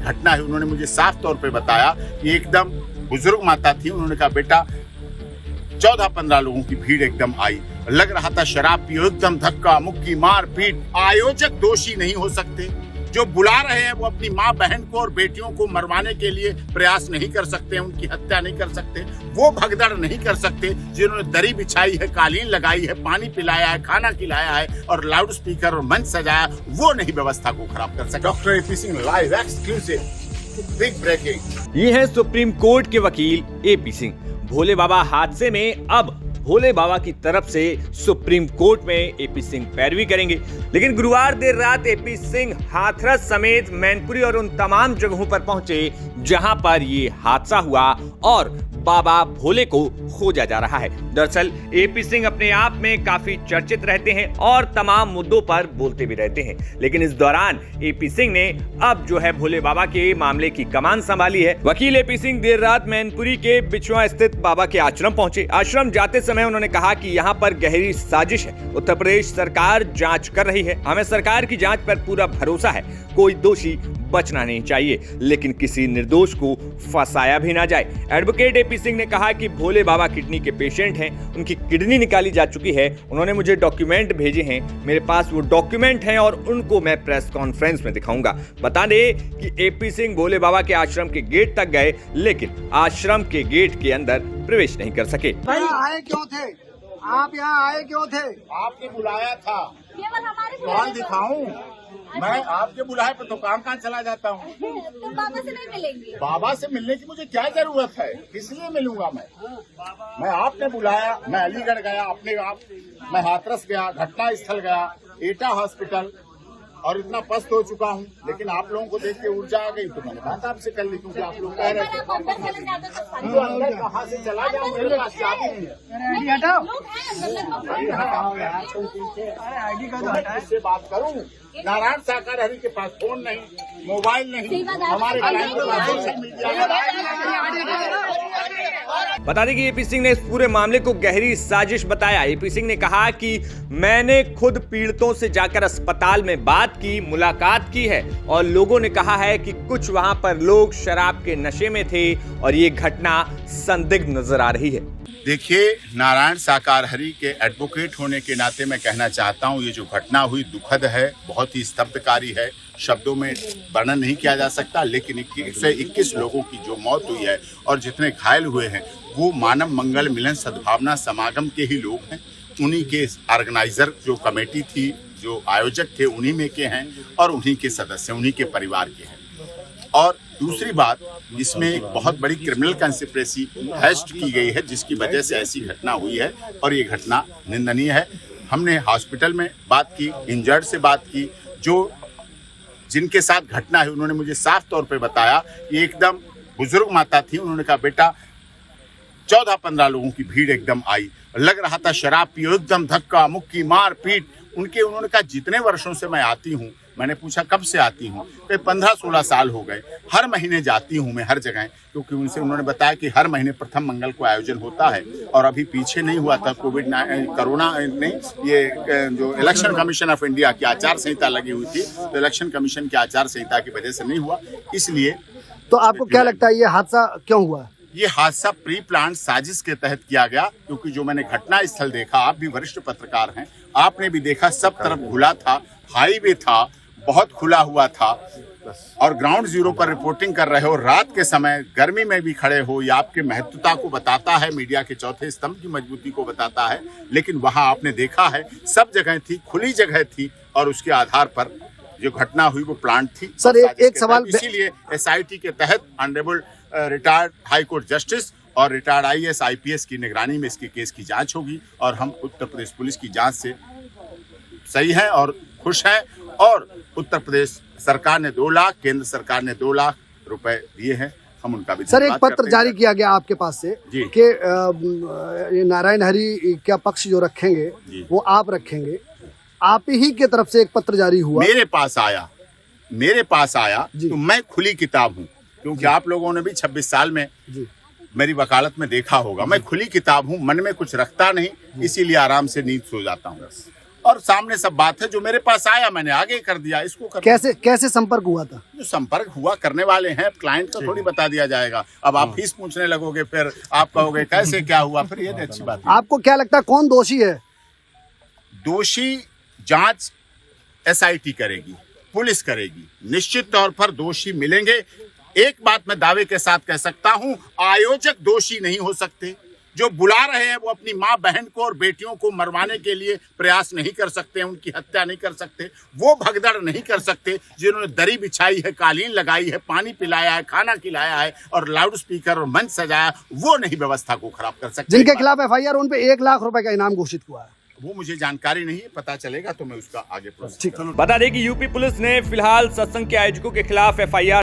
घटना है उन्होंने मुझे साफ तौर पे बताया कि एकदम बुजुर्ग माता थी। उन्होंने कहा बेटा 14-15 लोगों की भीड़ एकदम आई, लग रहा था शराब पियो, एकदम धक्का मुक्की मार पीट। आयोजक दोषी नहीं हो सकते, जो बुला रहे हैं वो अपनी माँ बहन को और बेटियों को मरवाने के लिए प्रयास नहीं कर सकते, उनकी हत्या नहीं कर सकते, वो भगदड़ नहीं कर सकते जिन्होंने दरी बिछाई है, कालीन लगाई है, पानी पिलाया है, खाना खिलाया है और लाउड स्पीकर और मंच सजाया, वो नहीं व्यवस्था को खराब कर सकते। Doctor AP Singh live exclusive big breaking. ये है सुप्रीम कोर्ट के वकील एपी सिंह। भोले बाबा हादसे में अब भोले बाबा की तरफ से सुप्रीम कोर्ट में एपी सिंह पैरवी करेंगे। लेकिन गुरुवार देर रात एपी सिंह हाथरस समेत मैनपुरी और उन तमाम जगहों पर पहुंचे जहां पर ये हादसा हुआ और बाबा भोले को खोजा जा रहा है। दरअसल एपी सिंह अपने आप में काफी चर्चित रहते हैं और तमाम मुद्दों पर बोलते भी रहते हैं, लेकिन इस दौरान एपी सिंह ने अब जो है भोले बाबा के मामले की कमान संभाली है। वकील एपी सिंह देर रात मैनपुरी के बिचवा स्थित बाबा के आश्रम पहुंचे। आश्रम जाते समय उन्होंने कहा कि यहाँ पर गहरी साजिश है, उत्तर प्रदेश सरकार जांच कर रही है, हमें सरकार की जांच पर पूरा भरोसा है, कोई दोषी बचना नहीं चाहिए, लेकिन किसी निर्दोष को फंसाया भी ना जाए। एडवोकेट एपी सिंह ने कहा कि भोले बाबा किडनी के पेशेंट हैं, उनकी किडनी निकाली जा चुकी है, उन्होंने मुझे डॉक्यूमेंट भेजे हैं, मेरे पास वो डॉक्यूमेंट हैं और उनको मैं प्रेस कॉन्फ्रेंस में दिखाऊंगा। बता दें कि एपी सिंह भोले बाबा के आश्रम के गेट तक गए, लेकिन आश्रम के गेट के अंदर प्रवेश नहीं कर सके। भाई आए क्यों थे आप? यहाँ आए क्यों थे? आपने बुलाया था, केवल हमारे कौन दिखाऊं? मैं आपके बुलाए पर तो कहाँ चला जाता हूँ। तो बाबा से नहीं मिलेंगे? बाबा से मिलने की मुझे क्या जरूरत है, किस लिए मिलूंगा मैं आपने बुलाया, मैं अलीगढ़ गया, मैं हाथरस गया, घटना स्थल गया, एटा हॉस्पिटल और इतना पस्त हो चुका हूँ, लेकिन आप लोगों को देख के ऊर्जा आ गई तो मैंने बात आपसे कर ली, क्योंकि आप लोग कह रहे थे। तो अंदर कहाँ से चला जाऊँ, मेरे पास चाबी नहीं है। आईडी का तो हटाए। इससे बात करूँ, नारायण साकार हरि के पास फोन नहीं, मोबाइल नहीं, हमारे सोशल मीडिया। बता दें कि एपी सिंह ने इस पूरे मामले को गहरी साजिश बताया। एपी सिंह ने कहा कि मैंने खुद पीड़ितों से जाकर अस्पताल में बात की, मुलाकात की है और लोगों ने कहा है कि कुछ वहां पर लोग शराब के नशे में थे और ये घटना संदिग्ध नजर आ रही है। देखिए, नारायण साकार हरि के एडवोकेट होने के नाते मैं कहना चाहता हूँ, ये जो घटना हुई दुखद है, बहुत ही स्तब्धकारी है, शब्दों में वर्णन नहीं किया जा सकता। लेकिन 21 लोगों की जो मौत हुई है और जितने घायल हुए हैं वो मानव मंगल मिलन सद्भावना समागम के ही लोग हैं। उन्हीं के ऑर्गेनाइजर जो कमेटी थी, जो आयोजक थे, उन्हीं में के हैं और उन्हीं के सदस्य, उन्हीं के परिवार के हैं। और दूसरी बात, इसमें एक बहुत बड़ी क्रिमिनल कंस्पिरेसी हैस्ट की गई है, जिसकी वजह से ऐसी घटना हुई है और ये घटना निंदनीय है। हमने हॉस्पिटल में बात की, इंजर्ड से बात की, जो जिनके साथ घटना है उन्होंने मुझे साफ तौर पे बताया कि एकदम बुजुर्ग माता थी। उन्होंने कहा बेटा 14-15 लोगों की भीड़ एकदम आई, लग रहा था शराब पियो, एकदम धक्का मुक्की मार पीट। उन्होंने कहा जितने वर्षों से मैं आती हूँ, मैंने पूछा कब से आती हूँ, कहीं 15-16 साल हो गए, हर महीने जाती हूँ मैं हर जगह, क्योंकि उन्होंने बताया कि हर महीने प्रथम मंगल को आयोजन होता है और अभी पीछे नहीं हुआ था, कोरोना नहीं, ये जो इलेक्शन कमीशन ऑफ इंडिया की आचार संहिता लगी हुई थी, तो इलेक्शन कमीशन की आचार संहिता की वजह से नहीं हुआ। इसलिए तो आपको क्या लगता है ये हादसा क्यों हुआ? ये हादसा प्री प्लान साजिश के तहत किया गया, क्योंकि जो मैंने घटना स्थल देखा, आप भी वरिष्ठ पत्रकार हैं, आपने भी देखा, सब तरफ खुला था, हाईवे था, बहुत खुला हुआ था और ग्राउंड जीरो पर रिपोर्टिंग कर रहे हो, रात के समय गर्मी में भी खड़े हो, ये आपके महत्वता को बताता है, मीडिया के चौथे स्तंभ की मजबूती को बताता है। लेकिन वहां आपने देखा है सब जगह थी, खुली जगह थी और उसके आधार पर जो घटना हुई वो प्लांट थी। सर एक सवाल, इसीलिए SIT के तहत honourable retired high court justice और रिटायर्ड IAS IPS की निगरानी में इसके केस की जांच होगी और हम उत्तर प्रदेश पुलिस की जांच से सही हैं और खुश हैं। और उत्तर प्रदेश सरकार ने 2 लाख, केंद्र सरकार ने 2 लाख रुपए दिए हैं, हम उनका भी सर एक पत्र जारी किया गया आपके पास से कि नारायण हरि का पक्ष जो रखेंगे वो आप रखेंगे, आप ही के तरफ से एक पत्र जारी हुआ, मेरे पास आया तो मैं खुली किताब हूँ, क्योंकि आप लोगों ने भी 26 साल में मेरी वकालत में देखा होगा, मैं खुली किताब हूँ, मन में कुछ रखता नहीं, इसीलिए आराम से नींद सो जाता हूँ। और सामने सब बात है। जो मेरे पास आया मैंने आगे कर दिया, इसको कर कैसे संपर्क हुआ था? जो संपर्क हुआ करने वाले हैं, क्लाइंट को थोड़ी बता दिया जाएगा। अब आप फीस पूछने लगोगे, फिर आप कहोगे कैसे क्या हुआ, फिर ये अच्छी बात है। आपको क्या लगता है कौन दोषी है? दोषी जांच SIT करेगी, पुलिस करेगी, निश्चित तौर पर दोषी मिलेंगे। एक बात मैं दावे के साथ कह सकता हूं, आयोजक दोषी नहीं हो सकते। जो बुला रहे हैं वो अपनी माँ बहन को और बेटियों को मरवाने के लिए प्रयास नहीं कर सकते, उनकी हत्या नहीं कर सकते, वो भगदड़ नहीं कर सकते। जिन्होंने दरी बिछाई है, कालीन लगाई है, पानी पिलाया है, खाना खिलाया है और लाउड स्पीकर और मंच सजाया, वो नहीं व्यवस्था को खराब कर सकते। जिनके खिलाफ FIR उन पे 1 लाख रुपए का इनाम घोषित हुआ है। वो मुझे जानकारी नहीं है, पता चलेगा तो मैं उसका आगे प्रोसेस बता दें कि यूपी पुलिस ने फिलहाल सत्संग के आयोजकों के खिलाफ FIR